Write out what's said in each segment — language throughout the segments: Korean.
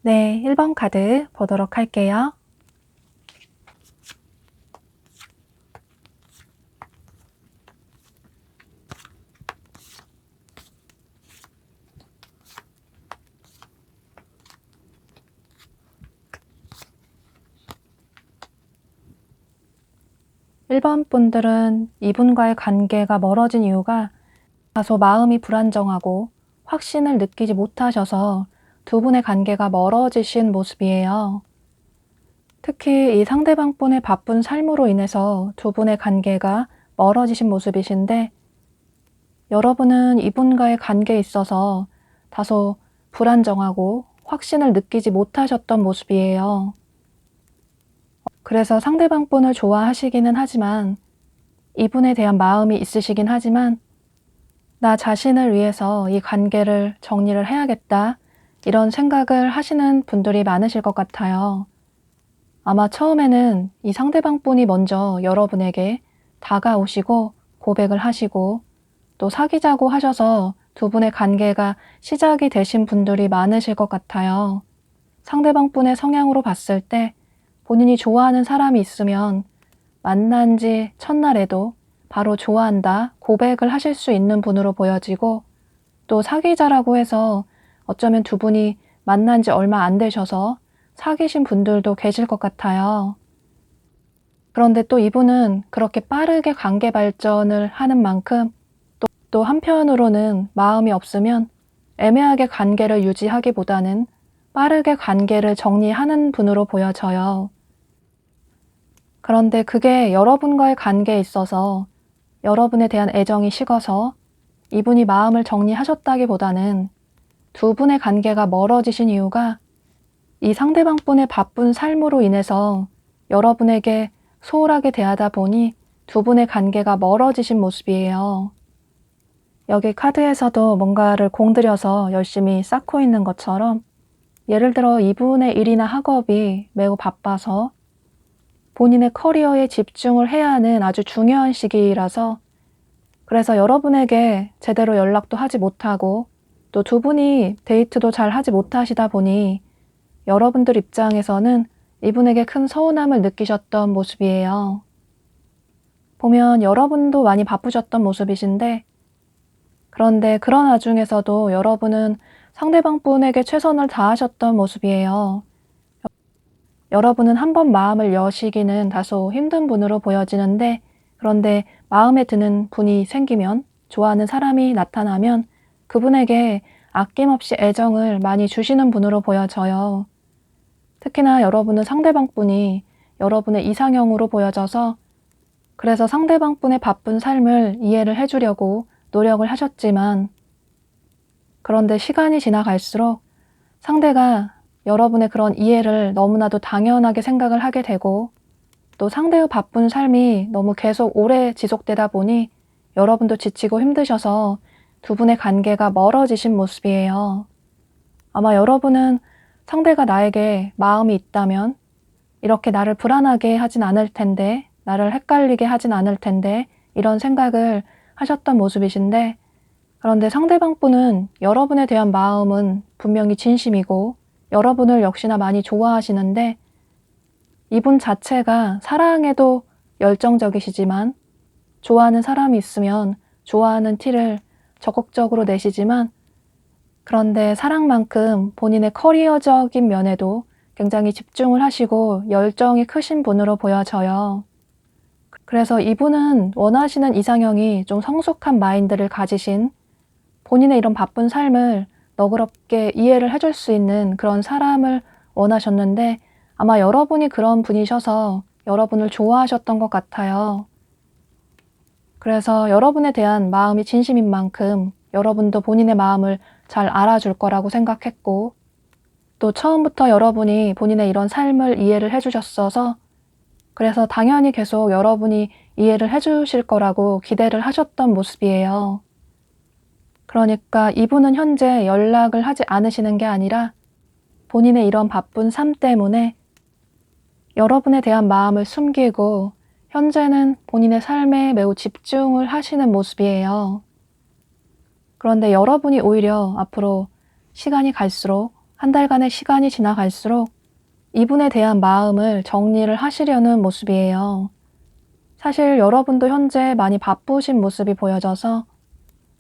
네, 1번 카드 보도록 할게요. 일 번 분들은 이분과의 관계가 멀어진 이유가 다소 마음이 불안정하고 확신을 느끼지 못하셔서 두 분의 관계가 멀어지신 모습이에요. 특히 이 상대방 분의 바쁜 삶으로 인해서 두 분의 관계가 멀어지신 모습이신데, 여러분은 이분과의 관계에 있어서 다소 불안정하고 확신을 느끼지 못하셨던 모습이에요. 그래서 상대방 분을 좋아하시기는 하지만, 이분에 대한 마음이 있으시긴 하지만, 나 자신을 위해서 이 관계를 정리를 해야겠다, 이런 생각을 하시는 분들이 많으실 것 같아요. 아마 처음에는 이 상대방 분이 먼저 여러분에게 다가오시고 고백을 하시고 또 사귀자고 하셔서 두 분의 관계가 시작이 되신 분들이 많으실 것 같아요. 상대방 분의 성향으로 봤을 때 본인이 좋아하는 사람이 있으면 만난 지 첫날에도 바로 좋아한다, 고백을 하실 수 있는 분으로 보여지고, 또 사귀자라고 해서 어쩌면 두 분이 만난 지 얼마 안 되셔서 사귀신 분들도 계실 것 같아요. 그런데 또 이분은 그렇게 빠르게 관계 발전을 하는 만큼 또 한편으로는 마음이 없으면 애매하게 관계를 유지하기보다는 빠르게 관계를 정리하는 분으로 보여져요. 그런데 그게 여러분과의 관계에 있어서 여러분에 대한 애정이 식어서 이분이 마음을 정리하셨다기보다는 두 분의 관계가 멀어지신 이유가 이 상대방 분의 바쁜 삶으로 인해서 여러분에게 소홀하게 대하다 보니 두 분의 관계가 멀어지신 모습이에요. 여기 카드에서도 뭔가를 공들여서 열심히 쌓고 있는 것처럼, 예를 들어 이분의 일이나 학업이 매우 바빠서 본인의 커리어에 집중을 해야 하는 아주 중요한 시기라서, 그래서 여러분에게 제대로 연락도 하지 못하고 또 두 분이 데이트도 잘 하지 못하시다 보니 여러분들 입장에서는 이분에게 큰 서운함을 느끼셨던 모습이에요. 보면 여러분도 많이 바쁘셨던 모습이신데, 그런데 그런 와중에서도 여러분은 상대방 분에게 최선을 다하셨던 모습이에요. 여러분은 한번 마음을 여시기는 다소 힘든 분으로 보여지는데, 그런데 마음에 드는 분이 생기면, 좋아하는 사람이 나타나면 그분에게 아낌없이 애정을 많이 주시는 분으로 보여져요. 특히나 여러분은 상대방 분이 여러분의 이상형으로 보여져서, 그래서 상대방 분의 바쁜 삶을 이해를 해주려고 노력을 하셨지만, 그런데 시간이 지나갈수록 상대가 여러분의 그런 이해를 너무나도 당연하게 생각을 하게 되고, 또 상대의 바쁜 삶이 너무 계속 오래 지속되다 보니 여러분도 지치고 힘드셔서 두 분의 관계가 멀어지신 모습이에요. 아마 여러분은 상대가 나에게 마음이 있다면 이렇게 나를 불안하게 하진 않을 텐데, 나를 헷갈리게 하진 않을 텐데, 이런 생각을 하셨던 모습이신데, 그런데 상대방 분은 여러분에 대한 마음은 분명히 진심이고 여러분을 역시나 많이 좋아하시는데, 이분 자체가 사랑에도 열정적이시지만, 좋아하는 사람이 있으면 좋아하는 티를 적극적으로 내시지만, 그런데 사랑만큼 본인의 커리어적인 면에도 굉장히 집중을 하시고 열정이 크신 분으로 보여져요. 그래서 이분은 원하시는 이상형이 좀 성숙한 마인드를 가지신, 본인의 이런 바쁜 삶을 너그럽게 이해를 해줄 수 있는 그런 사람을 원하셨는데, 아마 여러분이 그런 분이셔서 여러분을 좋아하셨던 것 같아요. 그래서 여러분에 대한 마음이 진심인 만큼 여러분도 본인의 마음을 잘 알아줄 거라고 생각했고, 또 처음부터 여러분이 본인의 이런 삶을 이해를 해주셨어서, 그래서 당연히 계속 여러분이 이해를 해주실 거라고 기대를 하셨던 모습이에요. 그러니까 이분은 현재 연락을 하지 않으시는 게 아니라 본인의 이런 바쁜 삶 때문에 여러분에 대한 마음을 숨기고 현재는 본인의 삶에 매우 집중을 하시는 모습이에요. 그런데 여러분이 오히려 앞으로 시간이 갈수록 한 달간의 시간이 지나갈수록 이분에 대한 마음을 정리를 하시려는 모습이에요. 사실 여러분도 현재 많이 바쁘신 모습이 보여져서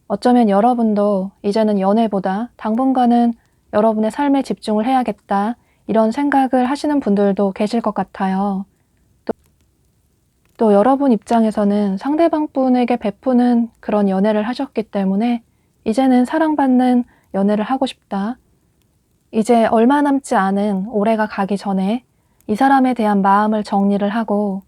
어쩌면 여러분도 이제는 연애보다 당분간은 여러분의 삶에 집중을 해야겠다, 이런 생각을 하시는 분들도 계실 것 같아요. 또 여러분 입장에서는 상대방 분에게 베푸는 그런 연애를 하셨기 때문에 이제는 사랑받는 연애를 하고 싶다. 이제 얼마 남지 않은 올해가 가기 전에 이 사람에 대한 마음을 정리를 하고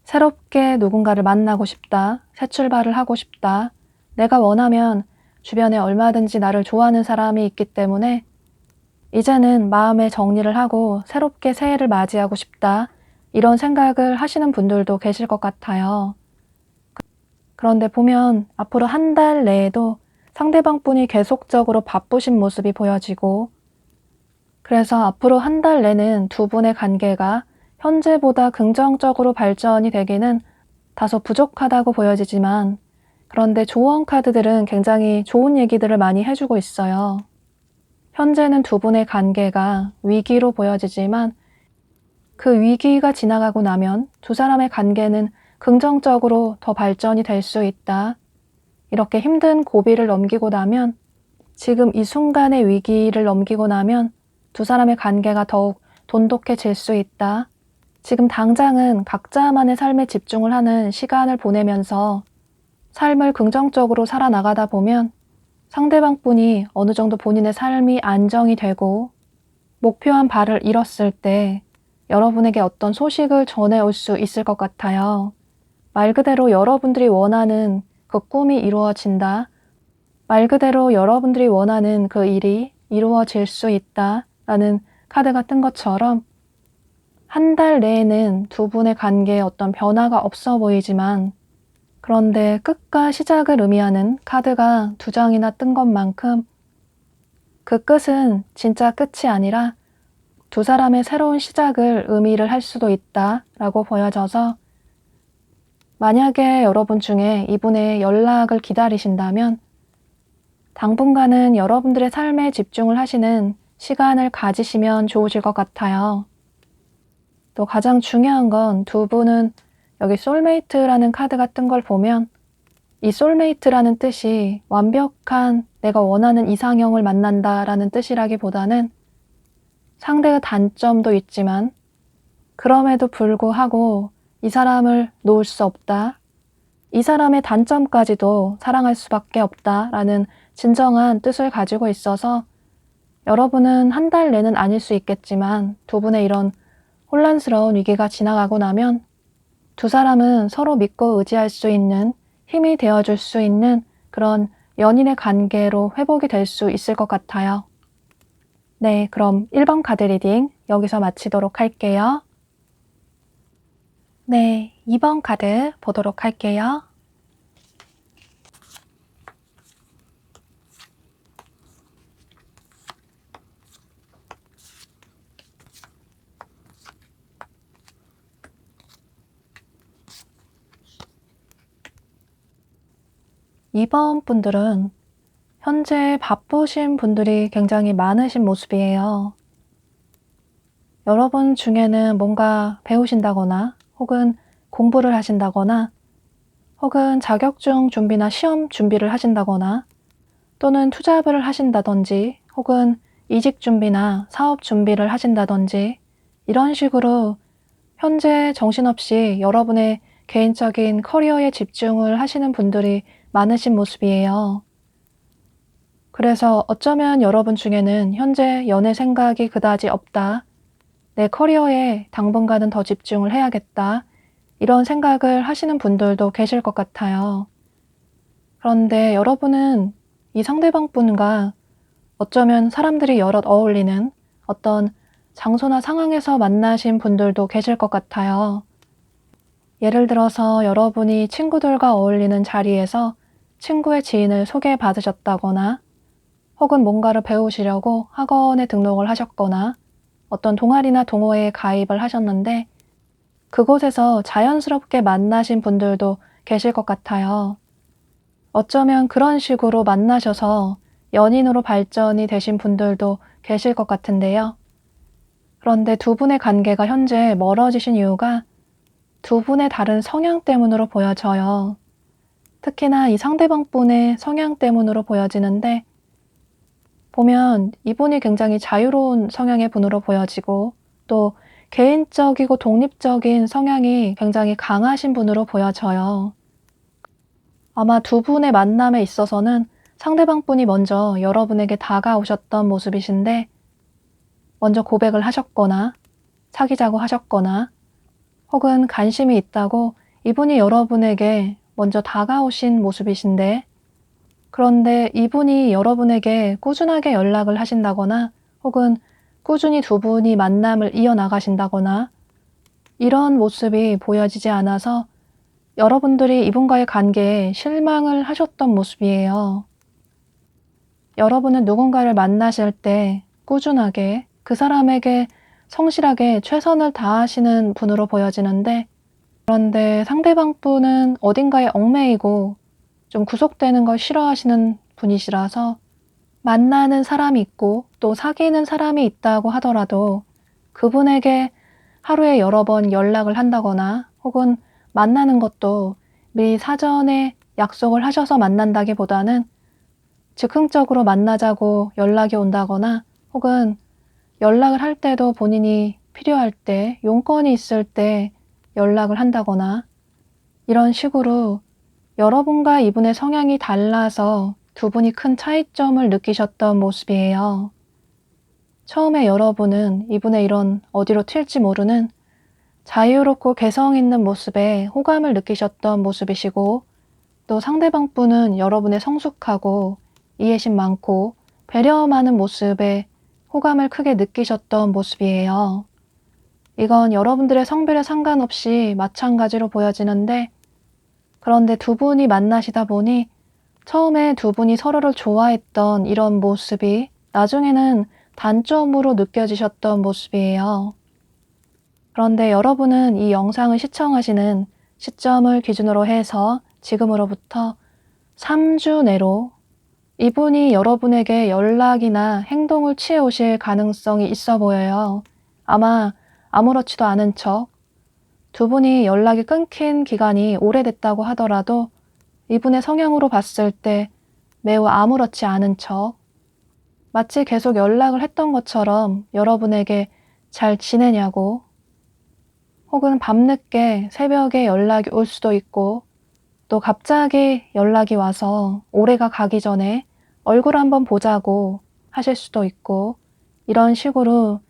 새롭게 누군가를 만나고 싶다. 새 출발을 하고 싶다. 내가 원하면 주변에 얼마든지 나를 좋아하는 사람이 있기 때문에 이제는 마음의 정리를 하고 새롭게 새해를 맞이하고 싶다. 이런 생각을 하시는 분들도 계실 것 같아요. 그런데 보면 앞으로 한 달 내에도 상대방 분이 계속적으로 바쁘신 모습이 보여지고, 그래서 앞으로 한 달 내는 두 분의 관계가 현재보다 긍정적으로 발전이 되기는 다소 부족하다고 보여지지만, 그런데 조언 카드들은 굉장히 좋은 얘기들을 많이 해주고 있어요. 현재는 두 분의 관계가 위기로 보여지지만 그 위기가 지나가고 나면 두 사람의 관계는 긍정적으로 더 발전이 될 수 있다. 이렇게 힘든 고비를 넘기고 나면, 지금 이 순간의 위기를 넘기고 나면 두 사람의 관계가 더욱 돈독해질 수 있다. 지금 당장은 각자만의 삶에 집중을 하는 시간을 보내면서 삶을 긍정적으로 살아나가다 보면 상대방 분이 어느 정도 본인의 삶이 안정이 되고 목표한 바를 이뤘을 때 여러분에게 어떤 소식을 전해올 수 있을 것 같아요. 말 그대로 여러분들이 원하는 그 꿈이 이루어진다. 말 그대로 여러분들이 원하는 그 일이 이루어질 수 있다. 라는 카드가 뜬 것처럼 한 달 내에는 두 분의 관계에 어떤 변화가 없어 보이지만, 그런데 끝과 시작을 의미하는 카드가 두 장이나 뜬 것만큼 그 끝은 진짜 끝이 아니라 두 사람의 새로운 시작을 의미를 할 수도 있다라고 보여져서, 만약에 여러분 중에 이분의 연락을 기다리신다면 당분간은 여러분들의 삶에 집중을 하시는 시간을 가지시면 좋으실 것 같아요. 또 가장 중요한 건 두 분은 여기 소울메이트라는 카드가 뜬 걸 보면 이 소울메이트라는 뜻이 완벽한 내가 원하는 이상형을 만난다라는 뜻이라기보다는 상대의 단점도 있지만 그럼에도 불구하고 이 사람을 놓을 수 없다. 이 사람의 단점까지도 사랑할 수밖에 없다라는 진정한 뜻을 가지고 있어서 여러분은 한 달 내는 아닐 수 있겠지만 두 분의 이런 혼란스러운 위기가 지나가고 나면 두 사람은 서로 믿고 의지할 수 있는 힘이 되어줄 수 있는 그런 연인의 관계로 회복이 될 수 있을 것 같아요. 네, 그럼 1번 카드 리딩 여기서 마치도록 할게요. 네, 2번 카드 보도록 할게요. 이번 분들은 현재 바쁘신 분들이 굉장히 많으신 모습이에요. 여러분 중에는 뭔가 배우신다거나 혹은 공부를 하신다거나 혹은 자격증 준비나 시험 준비를 하신다거나 또는 투잡을 하신다든지 혹은 이직 준비나 사업 준비를 하신다든지 이런 식으로 현재 정신없이 여러분의 개인적인 커리어에 집중을 하시는 분들이 많으신 모습이에요. 그래서 어쩌면 여러분 중에는 현재 연애 생각이 그다지 없다. 내 커리어에 당분간은 더 집중을 해야겠다. 이런 생각을 하시는 분들도 계실 것 같아요. 그런데 여러분은 이 상대방 분과 어쩌면 사람들이 여럿 어울리는 어떤 장소나 상황에서 만나신 분들도 계실 것 같아요. 예를 들어서 여러분이 친구들과 어울리는 자리에서 친구의 지인을 소개받으셨다거나 혹은 뭔가를 배우시려고 학원에 등록을 하셨거나 어떤 동아리나 동호회에 가입을 하셨는데 그곳에서 자연스럽게 만나신 분들도 계실 것 같아요. 어쩌면 그런 식으로 만나셔서 연인으로 발전이 되신 분들도 계실 것 같은데요. 그런데 두 분의 관계가 현재 멀어지신 이유가 두 분의 다른 성향 때문으로 보여져요. 특히나 이 상대방 분의 성향 때문으로 보여지는데, 보면 이분이 굉장히 자유로운 성향의 분으로 보여지고 또 개인적이고 독립적인 성향이 굉장히 강하신 분으로 보여져요. 아마 두 분의 만남에 있어서는 상대방 분이 먼저 여러분에게 다가오셨던 모습이신데, 먼저 고백을 하셨거나 사귀자고 하셨거나 혹은 관심이 있다고 이분이 여러분에게 먼저 다가오신 모습이신데, 그런데 이분이 여러분에게 꾸준하게 연락을 하신다거나 혹은 꾸준히 두 분이 만남을 이어나가신다거나 이런 모습이 보여지지 않아서 여러분들이 이분과의 관계에 실망을 하셨던 모습이에요. 여러분은 누군가를 만나실 때 꾸준하게 그 사람에게 성실하게 최선을 다하시는 분으로 보여지는데, 그런데 상대방 분은 어딘가에 얽매이고 좀 구속되는 걸 싫어하시는 분이시라서 만나는 사람이 있고 또 사귀는 사람이 있다고 하더라도 그분에게 하루에 여러 번 연락을 한다거나 혹은 만나는 것도 미리 사전에 약속을 하셔서 만난다기보다는 즉흥적으로 만나자고 연락이 온다거나 혹은 연락을 할 때도 본인이 필요할 때, 용건이 있을 때 연락을 한다거나 이런 식으로 여러분과 이분의 성향이 달라서 두 분이 큰 차이점을 느끼셨던 모습이에요. 처음에 여러분은 이분의 이런 어디로 튈지 모르는 자유롭고 개성 있는 모습에 호감을 느끼셨던 모습이시고, 또 상대방 분은 여러분의 성숙하고 이해심 많고 배려 많은 모습에 호감을 크게 느끼셨던 모습이에요. 이건 여러분들의 성별에 상관없이 마찬가지로 보여지는데, 그런데 두 분이 만나시다 보니 처음에 두 분이 서로를 좋아했던 이런 모습이 나중에는 단점으로 느껴지셨던 모습이에요. 그런데 여러분은 이 영상을 시청하시는 시점을 기준으로 해서 지금으로부터 3주 내로 이분이 여러분에게 연락이나 행동을 취해 오실 가능성이 있어 보여요. 아마 아무렇지도 않은 척, 두 분이 연락이 끊긴 기간이 오래됐다고 하더라도 이분의 성향으로 봤을 때 매우 아무렇지 않은 척, 마치 계속 연락을 했던 것처럼 여러분에게 잘 지내냐고, 혹은 밤늦게 새벽에 연락이 올 수도 있고 또 갑자기 연락이 와서 오래가 가기 전에 얼굴 한번 보자고 하실 수도 있고, 이런 식으로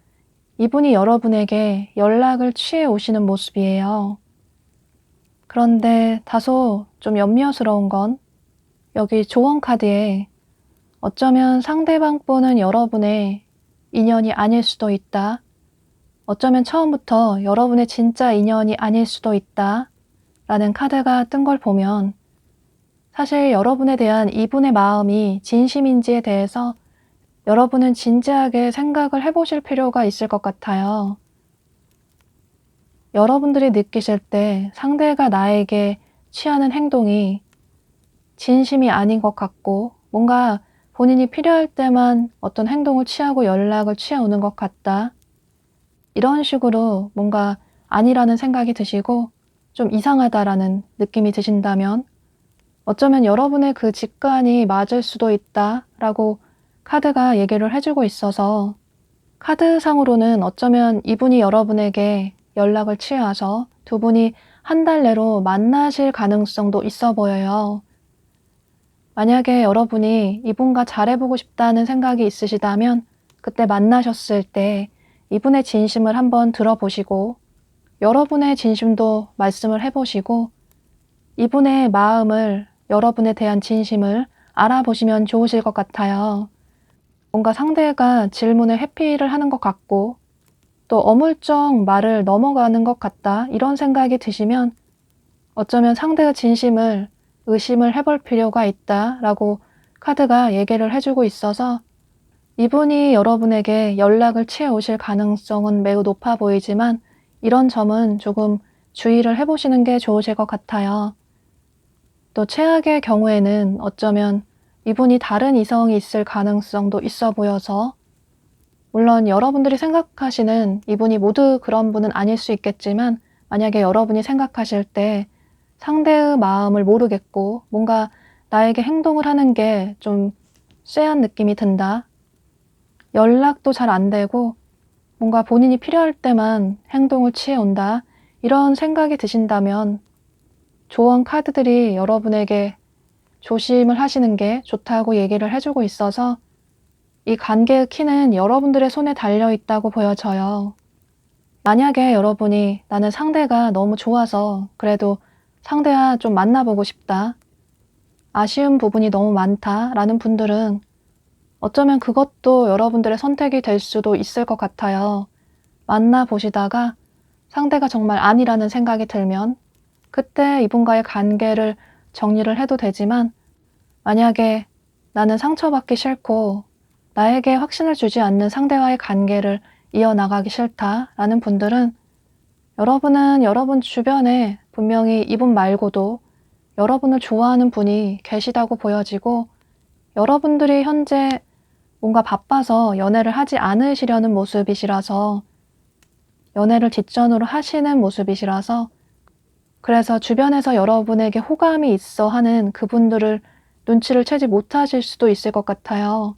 이분이 여러분에게 연락을 취해 오시는 모습이에요. 그런데 다소 좀 염려스러운 건 여기 조언 카드에 어쩌면 상대방 분은 여러분의 인연이 아닐 수도 있다. 어쩌면 처음부터 여러분의 진짜 인연이 아닐 수도 있다. 라는 카드가 뜬 걸 보면 사실 여러분에 대한 이분의 마음이 진심인지에 대해서 여러분은 진지하게 생각을 해보실 필요가 있을 것 같아요. 여러분들이 느끼실 때 상대가 나에게 취하는 행동이 진심이 아닌 것 같고 뭔가 본인이 필요할 때만 어떤 행동을 취하고 연락을 취해오는 것 같다. 이런 식으로 뭔가 아니라는 생각이 드시고 좀 이상하다라는 느낌이 드신다면 어쩌면 여러분의 그 직관이 맞을 수도 있다라고 카드가 얘기를 해주고 있어서, 카드상으로는 어쩌면 이분이 여러분에게 연락을 취해와서 두 분이 한 달 내로 만나실 가능성도 있어 보여요. 만약에 여러분이 이분과 잘해보고 싶다는 생각이 있으시다면 그때 만나셨을 때 이분의 진심을 한번 들어보시고 여러분의 진심도 말씀을 해보시고 이분의 마음을, 여러분에 대한 진심을 알아보시면 좋으실 것 같아요. 뭔가 상대가 질문에 회피를 하는 것 같고 또 어물쩍 말을 넘어가는 것 같다, 이런 생각이 드시면 어쩌면 상대의 진심을 의심을 해볼 필요가 있다라고 카드가 얘기를 해주고 있어서, 이분이 여러분에게 연락을 취해 오실 가능성은 매우 높아 보이지만 이런 점은 조금 주의를 해보시는 게 좋으실 것 같아요. 또 최악의 경우에는 어쩌면 이분이 다른 이성이 있을 가능성도 있어 보여서, 물론 여러분들이 생각하시는 이분이 모두 그런 분은 아닐 수 있겠지만, 만약에 여러분이 생각하실 때 상대의 마음을 모르겠고 뭔가 나에게 행동을 하는 게 좀 쎄한 느낌이 든다, 연락도 잘 안 되고 뭔가 본인이 필요할 때만 행동을 취해온다, 이런 생각이 드신다면 조언 카드들이 여러분에게 조심을 하시는 게 좋다고 얘기를 해주고 있어서, 이 관계의 키는 여러분들의 손에 달려 있다고 보여져요. 만약에 여러분이 나는 상대가 너무 좋아서 그래도 상대와 좀 만나보고 싶다, 아쉬운 부분이 너무 많다 라는 분들은 어쩌면 그것도 여러분들의 선택이 될 수도 있을 것 같아요. 만나보시다가 상대가 정말 아니라는 생각이 들면 그때 이분과의 관계를 정리를 해도 되지만, 만약에 나는 상처받기 싫고 나에게 확신을 주지 않는 상대와의 관계를 이어나가기 싫다라는 분들은, 여러분은 여러분 주변에 분명히 이분 말고도 여러분을 좋아하는 분이 계시다고 보여지고, 여러분들이 현재 뭔가 바빠서 연애를 하지 않으시려는 모습이시라서, 연애를 뒷전으로 하시는 모습이시라서, 그래서 주변에서 여러분에게 호감이 있어 하는 그분들을 눈치를 채지 못하실 수도 있을 것 같아요.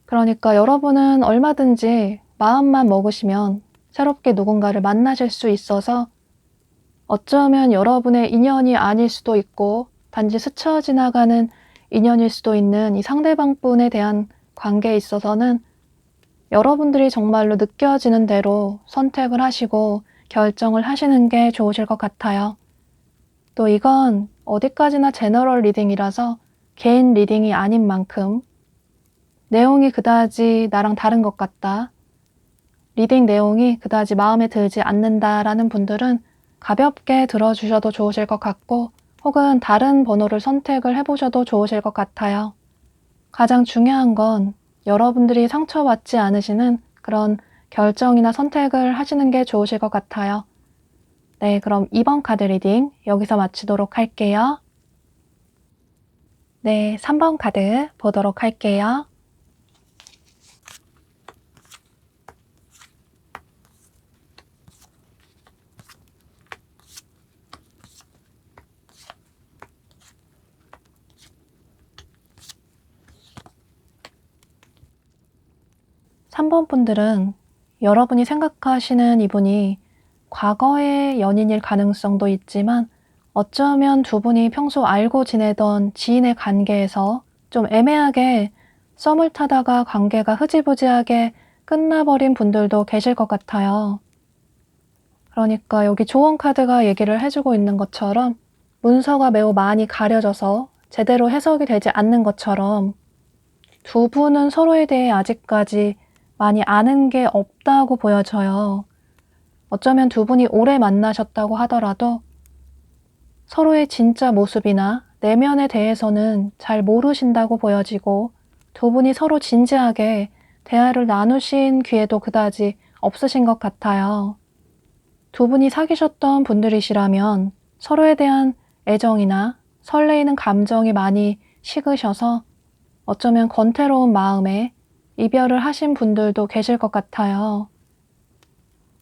그러니까 여러분은 얼마든지 마음만 먹으시면 새롭게 누군가를 만나실 수 있어서, 어쩌면 여러분의 인연이 아닐 수도 있고 단지 스쳐 지나가는 인연일 수도 있는 이 상대방분에 대한 관계에 있어서는 여러분들이 정말로 느껴지는 대로 선택을 하시고 결정을 하시는 게 좋으실 것 같아요. 또 이건 어디까지나 제너럴 리딩이라서 개인 리딩이 아닌 만큼 내용이 그다지 나랑 다른 것 같다, 리딩 내용이 그다지 마음에 들지 않는다라는 분들은 가볍게 들어주셔도 좋으실 것 같고, 혹은 다른 번호를 선택을 해보셔도 좋으실 것 같아요. 가장 중요한 건 여러분들이 상처받지 않으시는 그런 결정이나 선택을 하시는 게 좋으실 것 같아요. 네, 그럼 2번 카드 리딩 여기서 마치도록 할게요. 네, 3번 카드 보도록 할게요. 삼 번 분들은 여러분이 생각하시는 이분이 과거의 연인일 가능성도 있지만, 어쩌면 두 분이 평소 알고 지내던 지인의 관계에서 좀 애매하게 썸을 타다가 관계가 흐지부지하게 끝나버린 분들도 계실 것 같아요. 그러니까 여기 조언 카드가 얘기를 해주고 있는 것처럼 문서가 매우 많이 가려져서 제대로 해석이 되지 않는 것처럼, 두 분은 서로에 대해 아직까지 많이 아는 게 없다고 보여져요. 어쩌면 두 분이 오래 만나셨다고 하더라도 서로의 진짜 모습이나 내면에 대해서는 잘 모르신다고 보여지고, 두 분이 서로 진지하게 대화를 나누신 기회도 그다지 없으신 것 같아요. 두 분이 사귀셨던 분들이시라면 서로에 대한 애정이나 설레이는 감정이 많이 식으셔서 어쩌면 권태로운 마음에 이별을 하신 분들도 계실 것 같아요.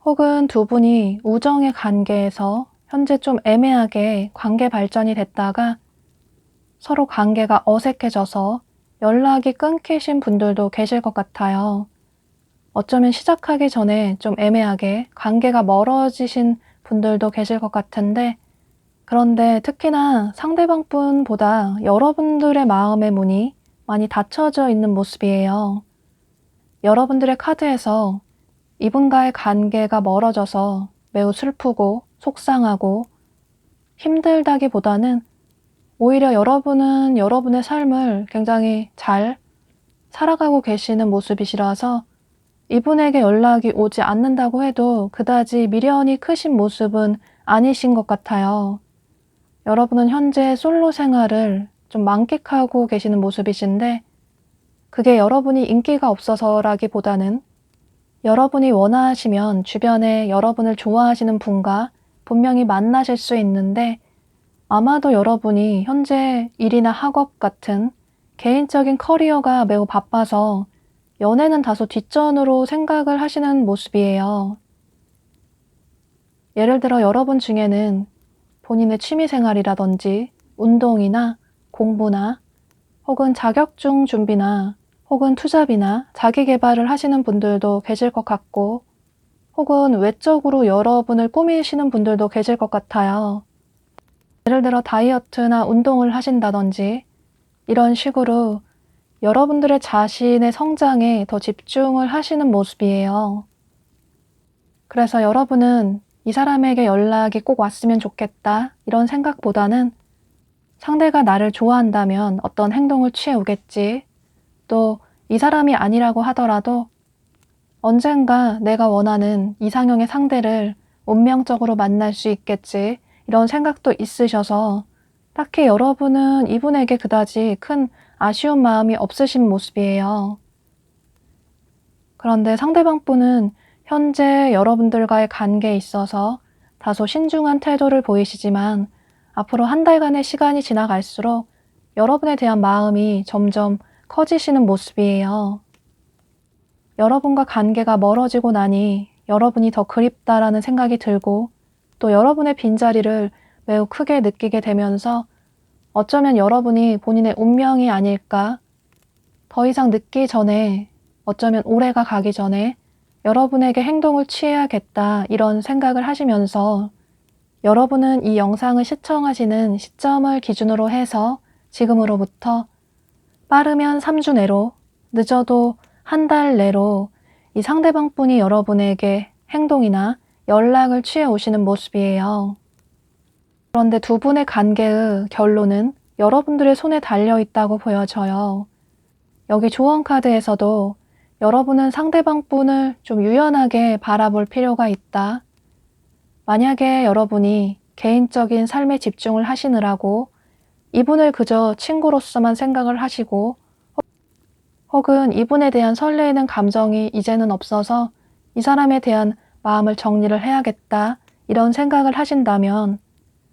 혹은 두 분이 우정의 관계에서 현재 좀 애매하게 관계 발전이 됐다가 서로 관계가 어색해져서 연락이 끊기신 분들도 계실 것 같아요. 어쩌면 시작하기 전에 좀 애매하게 관계가 멀어지신 분들도 계실 것 같은데, 그런데 특히나 상대방 분보다 여러분들의 마음의 문이 많이 닫혀져 있는 모습이에요. 여러분들의 카드에서 이분과의 관계가 멀어져서 매우 슬프고 속상하고 힘들다기보다는 오히려 여러분은 여러분의 삶을 굉장히 잘 살아가고 계시는 모습이시라서, 이분에게 연락이 오지 않는다고 해도 그다지 미련이 크신 모습은 아니신 것 같아요. 여러분은 현재 솔로 생활을 좀 만끽하고 계시는 모습이신데, 그게 여러분이 인기가 없어서라기보다는 여러분이 원하시면 주변에 여러분을 좋아하시는 분과 분명히 만나실 수 있는데, 아마도 여러분이 현재 일이나 학업 같은 개인적인 커리어가 매우 바빠서 연애는 다소 뒷전으로 생각을 하시는 모습이에요. 예를 들어 여러분 중에는 본인의 취미생활이라든지 운동이나 공부나 혹은 자격증 준비나 혹은 투잡이나 자기 개발을 하시는 분들도 계실 것 같고, 혹은 외적으로 여러분을 꾸미시는 분들도 계실 것 같아요. 예를 들어 다이어트나 운동을 하신다든지 이런 식으로 여러분들의 자신의 성장에 더 집중을 하시는 모습이에요. 그래서 여러분은 이 사람에게 연락이 꼭 왔으면 좋겠다 이런 생각보다는 상대가 나를 좋아한다면 어떤 행동을 취해 오겠지, 또 이 사람이 아니라고 하더라도 언젠가 내가 원하는 이상형의 상대를 운명적으로 만날 수 있겠지, 이런 생각도 있으셔서 딱히 여러분은 이분에게 그다지 큰 아쉬운 마음이 없으신 모습이에요. 그런데 상대방 분은 현재 여러분들과의 관계에 있어서 다소 신중한 태도를 보이시지만 앞으로 한 달간의 시간이 지나갈수록 여러분에 대한 마음이 점점 커지시는 모습이에요. 여러분과 관계가 멀어지고 나니 여러분이 더 그립다라는 생각이 들고, 또 여러분의 빈자리를 매우 크게 느끼게 되면서 어쩌면 여러분이 본인의 운명이 아닐까, 더 이상 늦기 전에, 어쩌면 올해가 가기 전에 여러분에게 행동을 취해야겠다 이런 생각을 하시면서, 여러분은 이 영상을 시청하시는 시점을 기준으로 해서 지금으로부터 빠르면 3주 내로, 늦어도 한 달 내로 이 상대방 분이 여러분에게 행동이나 연락을 취해 오시는 모습이에요. 그런데 두 분의 관계의 결론은 여러분들의 손에 달려 있다고 보여져요. 여기 조언 카드에서도 여러분은 상대방 분을 좀 유연하게 바라볼 필요가 있다. 만약에 여러분이 개인적인 삶에 집중을 하시느라고 이분을 그저 친구로서만 생각을 하시고, 혹은 이분에 대한 설레이는 감정이 이제는 없어서 이 사람에 대한 마음을 정리를 해야겠다 이런 생각을 하신다면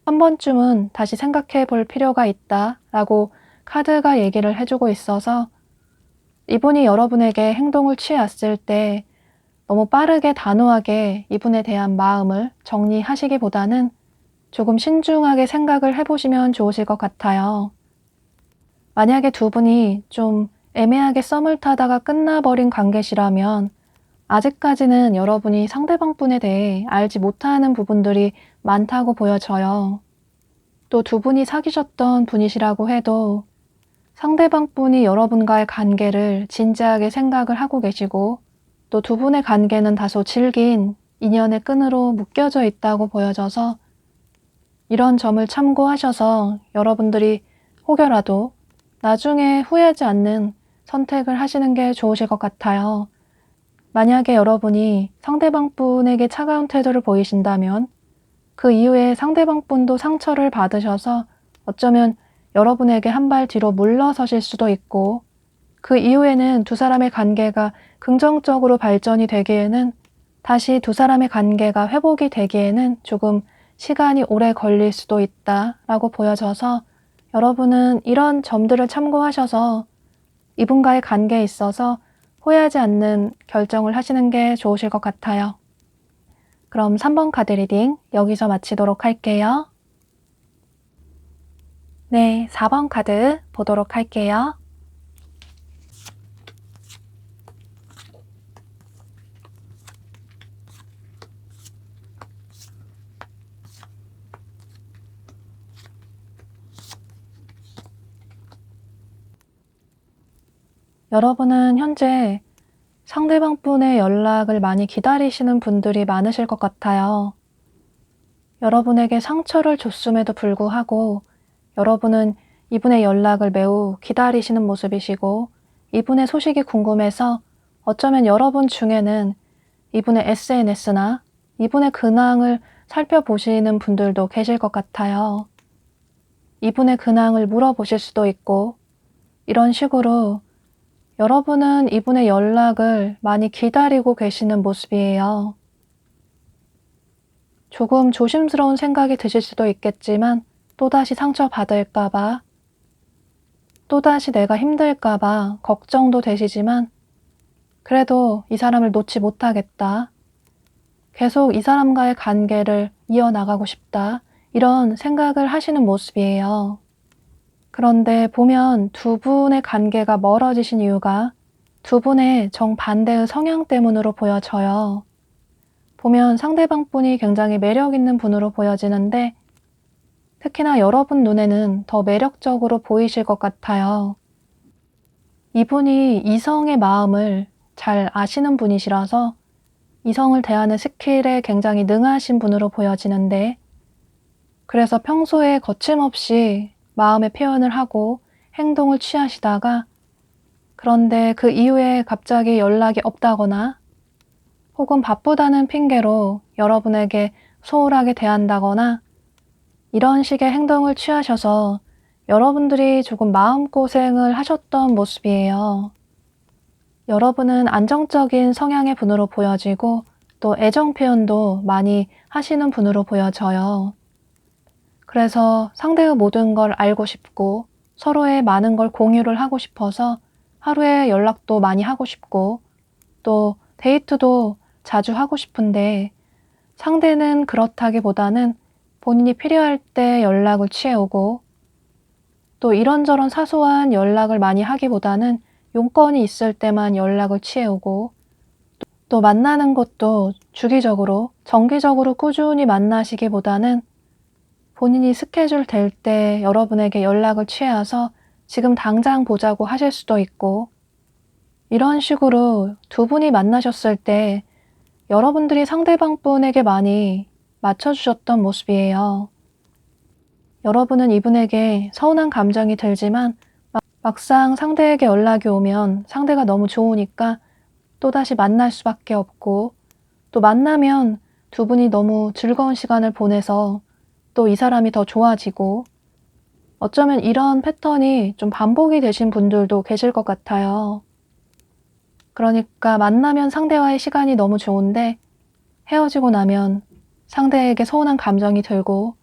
한 번쯤은 다시 생각해 볼 필요가 있다 라고 카드가 얘기를 해주고 있어서, 이분이 여러분에게 행동을 취해왔을 때 너무 빠르게 단호하게 이분에 대한 마음을 정리하시기보다는 조금 신중하게 생각을 해보시면 좋으실 것 같아요. 만약에 두 분이 좀 애매하게 썸을 타다가 끝나버린 관계시라면 아직까지는 여러분이 상대방 분에 대해 알지 못하는 부분들이 많다고 보여져요. 또 두 분이 사귀셨던 분이시라고 해도 상대방 분이 여러분과의 관계를 진지하게 생각을 하고 계시고, 또 두 분의 관계는 다소 질긴 인연의 끈으로 묶여져 있다고 보여져서 이런 점을 참고하셔서 여러분들이 혹여라도 나중에 후회하지 않는 선택을 하시는 게 좋으실 것 같아요. 만약에 여러분이 상대방 분에게 차가운 태도를 보이신다면 그 이후에 상대방 분도 상처를 받으셔서 어쩌면 여러분에게 한 발 뒤로 물러서실 수도 있고, 그 이후에는 두 사람의 관계가 긍정적으로 발전이 되기에는, 다시 두 사람의 관계가 회복이 되기에는 조금 시간이 오래 걸릴 수도 있다라고 보여져서 여러분은 이런 점들을 참고하셔서 이분과의 관계에 있어서 후회하지 않는 결정을 하시는 게 좋으실 것 같아요. 그럼 3번 카드 리딩 여기서 마치도록 할게요. 네, 4번 카드 보도록 할게요. 여러분은 현재 상대방 분의 연락을 많이 기다리시는 분들이 많으실 것 같아요. 여러분에게 상처를 줬음에도 불구하고 여러분은 이분의 연락을 매우 기다리시는 모습이시고, 이분의 소식이 궁금해서 어쩌면 여러분 중에는 이분의 SNS나 이분의 근황을 살펴보시는 분들도 계실 것 같아요. 이분의 근황을 물어보실 수도 있고, 이런 식으로 여러분은 이분의 연락을 많이 기다리고 계시는 모습이에요. 조금 조심스러운 생각이 드실 수도 있겠지만 또다시 상처받을까봐, 또다시 내가 힘들까봐 걱정도 되시지만 그래도 이 사람을 놓지 못하겠다. 계속 이 사람과의 관계를 이어나가고 싶다. 이런 생각을 하시는 모습이에요. 그런데 보면 두 분의 관계가 멀어지신 이유가 두 분의 정반대의 성향 때문으로 보여져요. 보면 상대방 분이 굉장히 매력 있는 분으로 보여지는데 특히나 여러분 눈에는 더 매력적으로 보이실 것 같아요. 이분이 이성의 마음을 잘 아시는 분이시라서 이성을 대하는 스킬에 굉장히 능하신 분으로 보여지는데 그래서 평소에 거침없이 마음의 표현을 하고 행동을 취하시다가 그런데 그 이후에 갑자기 연락이 없다거나 혹은 바쁘다는 핑계로 여러분에게 소홀하게 대한다거나 이런 식의 행동을 취하셔서 여러분들이 조금 마음고생을 하셨던 모습이에요. 여러분은 안정적인 성향의 분으로 보여지고 또 애정 표현도 많이 하시는 분으로 보여져요. 그래서 상대의 모든 걸 알고 싶고 서로의 많은 걸 공유를 하고 싶어서 하루에 연락도 많이 하고 싶고 또 데이트도 자주 하고 싶은데 상대는 그렇다기보다는 본인이 필요할 때 연락을 취해오고 또 이런저런 사소한 연락을 많이 하기보다는 용건이 있을 때만 연락을 취해오고 또 만나는 것도 주기적으로 정기적으로 꾸준히 만나시기보다는 본인이 스케줄 될 때 여러분에게 연락을 취해서 지금 당장 보자고 하실 수도 있고 이런 식으로 두 분이 만나셨을 때 여러분들이 상대방 분에게 많이 맞춰주셨던 모습이에요. 여러분은 이분에게 서운한 감정이 들지만 막상 상대에게 연락이 오면 상대가 너무 좋으니까 또다시 만날 수밖에 없고 또 만나면 두 분이 너무 즐거운 시간을 보내서 또 이 사람이 더 좋아지고 어쩌면 이런 패턴이 좀 반복이 되신 분들도 계실 것 같아요. 그러니까 만나면 상대와의 시간이 너무 좋은데 헤어지고 나면 상대에게 서운한 감정이 들고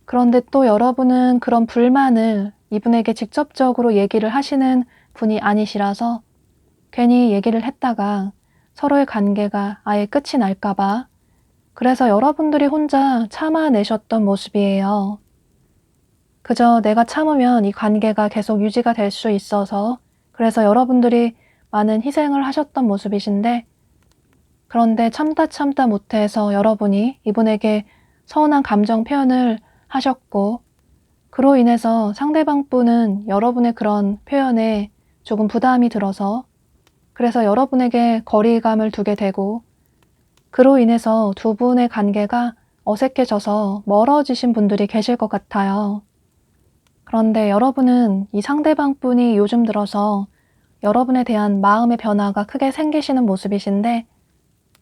그런데 또 여러분은 그런 불만을 이분에게 직접적으로 얘기를 하시는 분이 아니시라서 괜히 얘기를 했다가 서로의 관계가 아예 끝이 날까봐 그래서 여러분들이 혼자 참아내셨던 모습이에요. 그저 내가 참으면 이 관계가 계속 유지가 될 수 있어서 그래서 여러분들이 많은 희생을 하셨던 모습이신데 그런데 참다 못해서 여러분이 이분에게 서운한 감정 표현을 하셨고 그로 인해서 상대방 분은 여러분의 그런 표현에 조금 부담이 들어서 그래서 여러분에게 거리감을 두게 되고 그로 인해서 두 분의 관계가 어색해져서 멀어지신 분들이 계실 것 같아요. 그런데 여러분은 이 상대방 분이 요즘 들어서 여러분에 대한 마음의 변화가 크게 생기시는 모습이신데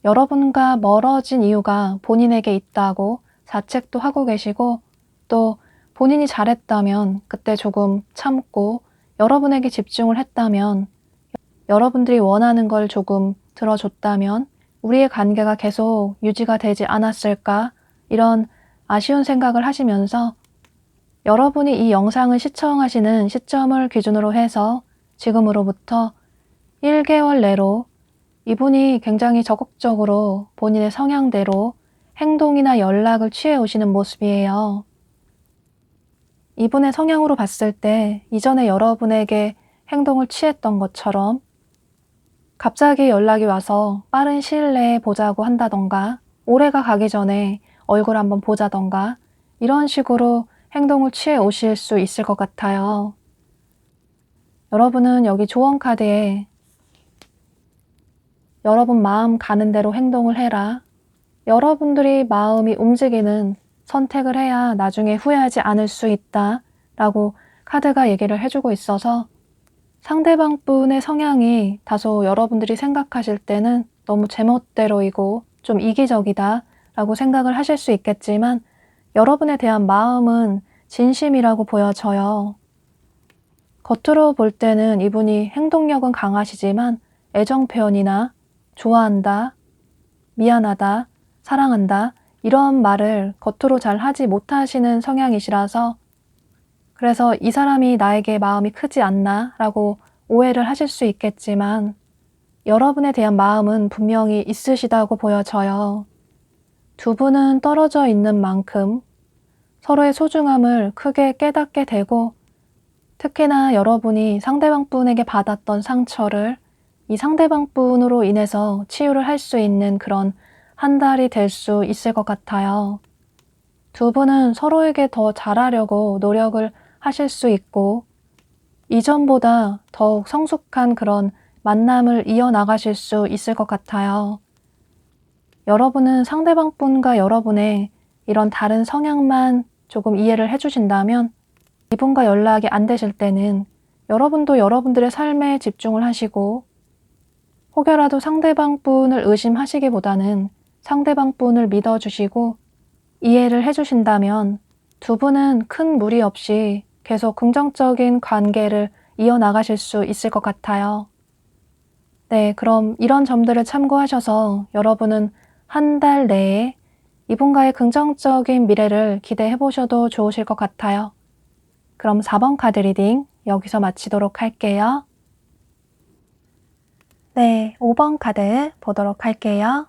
여러분과 멀어진 이유가 본인에게 있다고 자책도 하고 계시고 또 본인이 잘했다면 그때 조금 참고 여러분에게 집중을 했다면 여러분들이 원하는 걸 조금 들어줬다면 우리의 관계가 계속 유지가 되지 않았을까 이런 아쉬운 생각을 하시면서 여러분이 이 영상을 시청하시는 시점을 기준으로 해서 지금으로부터 1개월 내로 이분이 굉장히 적극적으로 본인의 성향대로 행동이나 연락을 취해 오시는 모습이에요. 이분의 성향으로 봤을 때 이전에 여러분에게 행동을 취했던 것처럼 갑자기 연락이 와서 빠른 시일 내에 보자고 한다던가 올해가 가기 전에 얼굴 한번 보자던가 이런 식으로 행동을 취해 오실 수 있을 것 같아요. 여러분은 여기 조언 카드에 여러분 마음 가는 대로 행동을 해라. 여러분들이 마음이 움직이는 선택을 해야 나중에 후회하지 않을 수 있다 라고 카드가 얘기를 해주고 있어서 상대방 분의 성향이 다소 여러분들이 생각하실 때는 너무 제멋대로이고 좀 이기적이다 라고 생각을 하실 수 있겠지만 여러분에 대한 마음은 진심이라고 보여져요. 겉으로 볼 때는 이분이 행동력은 강하시지만 애정 표현이나 좋아한다, 미안하다, 사랑한다 이런 말을 겉으로 잘 하지 못하시는 성향이시라서 그래서 이 사람이 나에게 마음이 크지 않나 라고 오해를 하실 수 있겠지만 여러분에 대한 마음은 분명히 있으시다고 보여져요. 두 분은 떨어져 있는 만큼 서로의 소중함을 크게 깨닫게 되고 특히나 여러분이 상대방 분에게 받았던 상처를 이 상대방 분으로 인해서 치유를 할 수 있는 그런 한 달이 될 수 있을 것 같아요. 두 분은 서로에게 더 잘하려고 노력을 하실 수 있고 이전보다 더욱 성숙한 그런 만남을 이어나가실 수 있을 것 같아요. 여러분은 상대방 분과 여러분의 이런 다른 성향만 조금 이해를 해주신다면 이분과 연락이 안 되실 때는 여러분도 여러분들의 삶에 집중을 하시고 혹여라도 상대방 분을 의심하시기보다는 상대방 분을 믿어주시고 이해를 해주신다면 두 분은 큰 무리 없이 계속 긍정적인 관계를 이어나가실 수 있을 것 같아요. 네, 그럼 이런 점들을 참고하셔서 여러분은 한 달 내에 이분과의 긍정적인 미래를 기대해 보셔도 좋으실 것 같아요. 그럼 4번 카드 리딩 여기서 마치도록 할게요. 네, 5번 카드 보도록 할게요.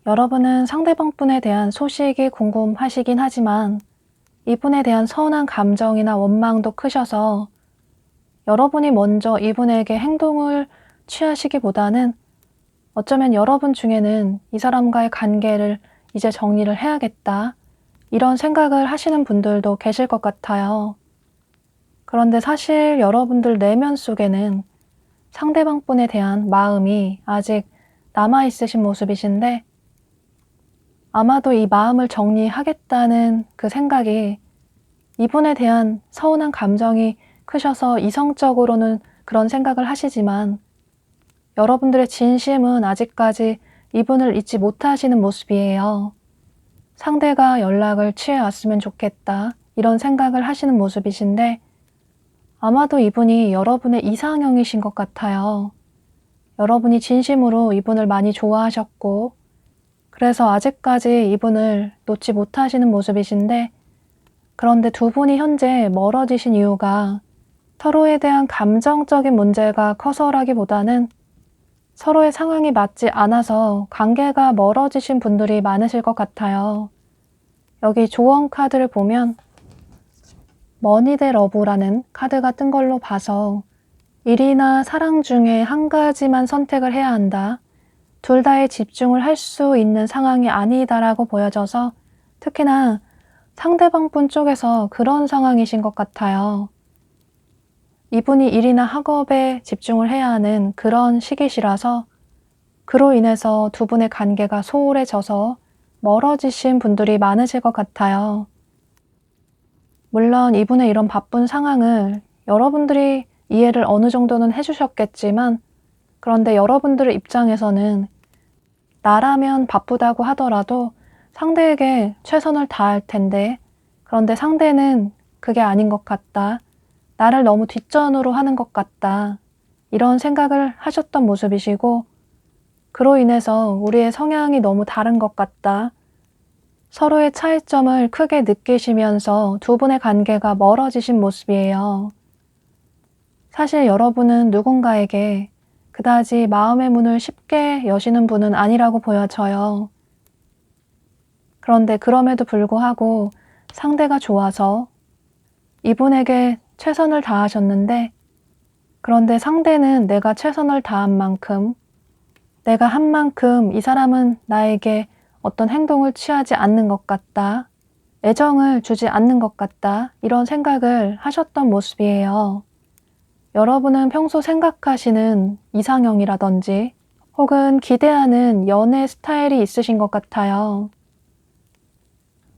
여러분은 상대방 분에 대한 소식이 궁금하시긴 하지만 이분에 대한 서운한 감정이나 원망도 크셔서 여러분이 먼저 이분에게 행동을 취하시기보다는 어쩌면 여러분 중에는 이 사람과의 관계를 이제 정리를 해야겠다 이런 생각을 하시는 분들도 계실 것 같아요. 그런데 사실 여러분들 내면 속에는 상대방 분에 대한 마음이 아직 남아있으신 모습이신데 아마도 이 마음을 정리하겠다는 그 생각이 이분에 대한 서운한 감정이 크셔서 이성적으로는 그런 생각을 하시지만 여러분들의 진심은 아직까지 이분을 잊지 못하시는 모습이에요. 상대가 연락을 취해왔으면 좋겠다 이런 생각을 하시는 모습이신데 아마도 이분이 여러분의 이상형이신 것 같아요. 여러분이 진심으로 이분을 많이 좋아하셨고 그래서 아직까지 이분을 놓지 못하시는 모습이신데 그런데 두 분이 현재 멀어지신 이유가 서로에 대한 감정적인 문제가 커서라기보다는 서로의 상황이 맞지 않아서 관계가 멀어지신 분들이 많으실 것 같아요. 여기 조언 카드를 보면 머니 대 러브라는 카드가 뜬 걸로 봐서 일이나 사랑 중에 한 가지만 선택을 해야 한다. 둘 다에 집중을 할 수 있는 상황이 아니다라고 보여져서 특히나 상대방 분 쪽에서 그런 상황이신 것 같아요. 이분이 일이나 학업에 집중을 해야 하는 그런 시기시라서 그로 인해서 두 분의 관계가 소홀해져서 멀어지신 분들이 많으실 것 같아요. 물론 이분의 이런 바쁜 상황을 여러분들이 이해를 어느 정도는 해주셨겠지만 그런데 여러분들의 입장에서는 나라면 바쁘다고 하더라도 상대에게 최선을 다할 텐데 그런데 상대는 그게 아닌 것 같다. 나를 너무 뒷전으로 하는 것 같다. 이런 생각을 하셨던 모습이시고 그로 인해서 우리의 성향이 너무 다른 것 같다. 서로의 차이점을 크게 느끼시면서 두 분의 관계가 멀어지신 모습이에요. 사실 여러분은 누군가에게 그다지 마음의 문을 쉽게 여시는 분은 아니라고 보여져요. 그런데 그럼에도 불구하고 상대가 좋아서 이분에게 최선을 다하셨는데 그런데 상대는 내가 최선을 다한 만큼 내가 한 만큼 이 사람은 나에게 어떤 행동을 취하지 않는 것 같다. 애정을 주지 않는 것 같다. 이런 생각을 하셨던 모습이에요. 여러분은 평소 생각하시는 이상형이라든지 혹은 기대하는 연애 스타일이 있으신 것 같아요.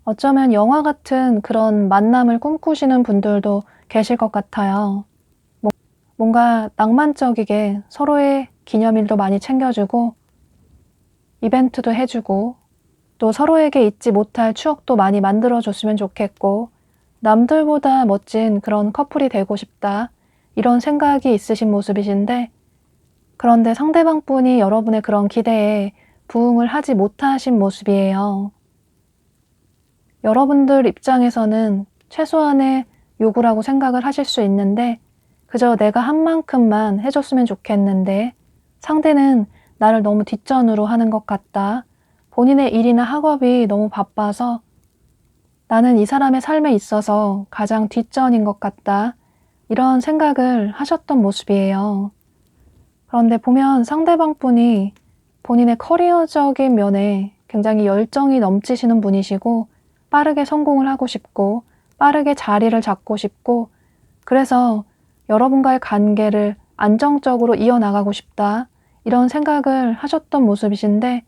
어쩌면 영화 같은 그런 만남을 꿈꾸시는 분들도 계실 것 같아요. 뭔가 낭만적이게 서로의 기념일도 많이 챙겨주고 이벤트도 해주고 또 서로에게 잊지 못할 추억도 많이 만들어줬으면 좋겠고 남들보다 멋진 그런 커플이 되고 싶다. 이런 생각이 있으신 모습이신데, 그런데 상대방 분이 여러분의 그런 기대에 부응을 하지 못하신 모습이에요. 여러분들 입장에서는 최소한의 요구라고 생각을 하실 수 있는데, 그저 내가 한 만큼만 해줬으면 좋겠는데 상대는 나를 너무 뒷전으로 하는 것 같다. 본인의 일이나 학업이 너무 바빠서 나는 이 사람의 삶에 있어서 가장 뒷전인 것 같다. 이런 생각을 하셨던 모습이에요. 그런데 보면 상대방 분이 본인의 커리어적인 면에 굉장히 열정이 넘치시는 분이시고, 빠르게 성공을 하고 싶고 빠르게 자리를 잡고 싶고, 그래서 여러분과의 관계를 안정적으로 이어나가고 싶다. 이런 생각을 하셨던 모습이신데,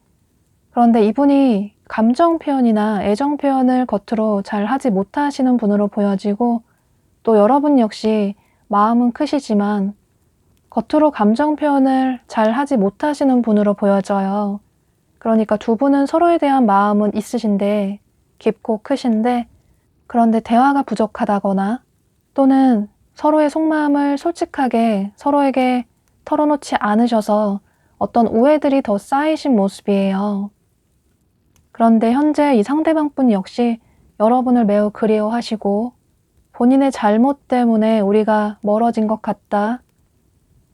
그런데 이분이 감정 표현이나 애정 표현을 겉으로 잘 하지 못하시는 분으로 보여지고, 또 여러분 역시 마음은 크시지만 겉으로 감정 표현을 잘 하지 못하시는 분으로 보여져요. 그러니까 두 분은 서로에 대한 마음은 있으신데, 깊고 크신데, 그런데 대화가 부족하다거나 또는 서로의 속마음을 솔직하게 서로에게 털어놓지 않으셔서 어떤 오해들이 더 쌓이신 모습이에요. 그런데 현재 이 상대방 분 역시 여러분을 매우 그리워하시고, 본인의 잘못 때문에 우리가 멀어진 것 같다.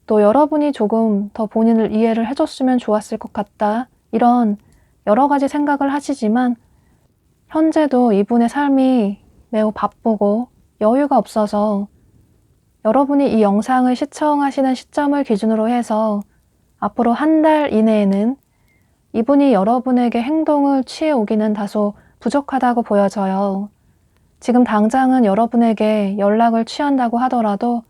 또 여러분이 조금 더 본인을 이해를 해줬으면 좋았을 것 같다. 이런 여러 가지 생각을 하시지만, 현재도 이분의 삶이 매우 바쁘고 여유가 없어서 여러분이 이 영상을 시청하시는 시점을 기준으로 해서 앞으로 한 달 이내에는 이분이 여러분에게 행동을 취해 오기는 다소 부족하다고 보여져요. 지금 당장은 여러분에게 연락을 취한다고 하더라도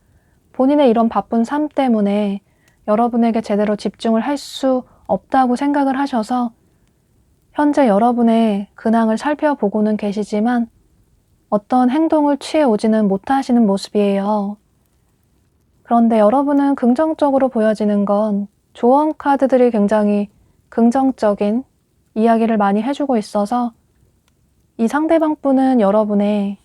본인의 이런 바쁜 삶 때문에 여러분에게 제대로 집중을 할 수 없다고 생각을 하셔서 현재 여러분의 근황을 살펴보고는 계시지만 어떤 행동을 취해 오지는 못하시는 모습이에요. 그런데 여러분은 긍정적으로 보여지는 건 조언 카드들이 굉장히 긍정적인 이야기를 많이 해주고 있어서 이 상대방 분은 여러분의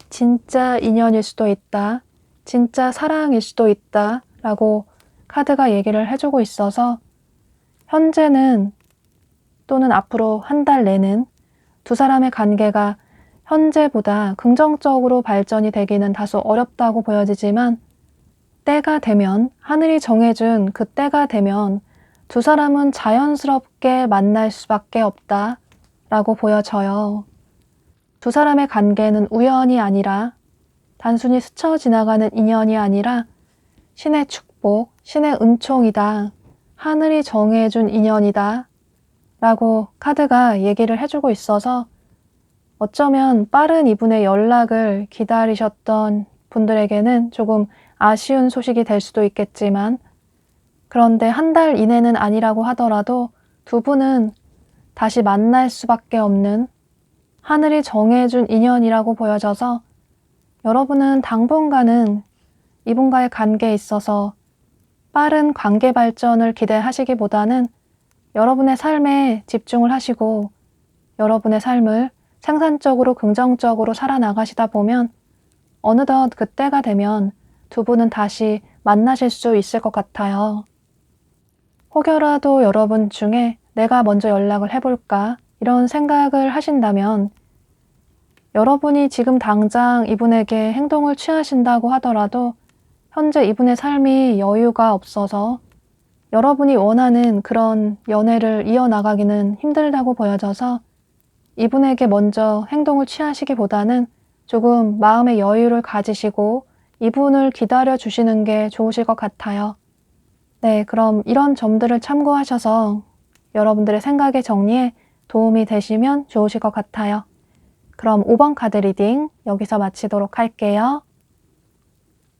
진짜 인연일 수도 있다, 진짜 사랑일 수도 있다 라고 카드가 얘기를 해주고 있어서 현재는 또는 앞으로 한 달 내는 두 사람의 관계가 현재보다 긍정적으로 발전이 되기는 다소 어렵다고 보여지지만, 때가 되면, 하늘이 정해준 그 때가 되면 두 사람은 자연스럽게 만날 수밖에 없다 라고 보여져요. 두 사람의 관계는 우연이 아니라, 단순히 스쳐 지나가는 인연이 아니라 신의 축복, 신의 은총이다, 하늘이 정해준 인연이다 라고 카드가 얘기를 해주고 있어서, 어쩌면 빠른 이분의 연락을 기다리셨던 분들에게는 조금 아쉬운 소식이 될 수도 있겠지만, 그런데 한 달 이내는 아니라고 하더라도 두 분은 다시 만날 수밖에 없는 하늘이 정해준 인연이라고 보여져서, 여러분은 당분간은 이분과의 관계에 있어서 빠른 관계 발전을 기대하시기보다는 여러분의 삶에 집중을 하시고 여러분의 삶을 생산적으로 긍정적으로 살아나가시다 보면 어느덧 그때가 되면 두 분은 다시 만나실 수 있을 것 같아요. 혹여라도 여러분 중에 내가 먼저 연락을 해볼까 이런 생각을 하신다면, 여러분이 지금 당장 이분에게 행동을 취하신다고 하더라도 현재 이분의 삶이 여유가 없어서 여러분이 원하는 그런 연애를 이어나가기는 힘들다고 보여져서 이분에게 먼저 행동을 취하시기보다는 조금 마음의 여유를 가지시고 이분을 기다려 주시는 게 좋으실 것 같아요. 네, 그럼 이런 점들을 참고하셔서 여러분들의 생각의 정리에 도움이 되시면 좋으실 것 같아요. 그럼 5번 카드 리딩 여기서 마치도록 할게요.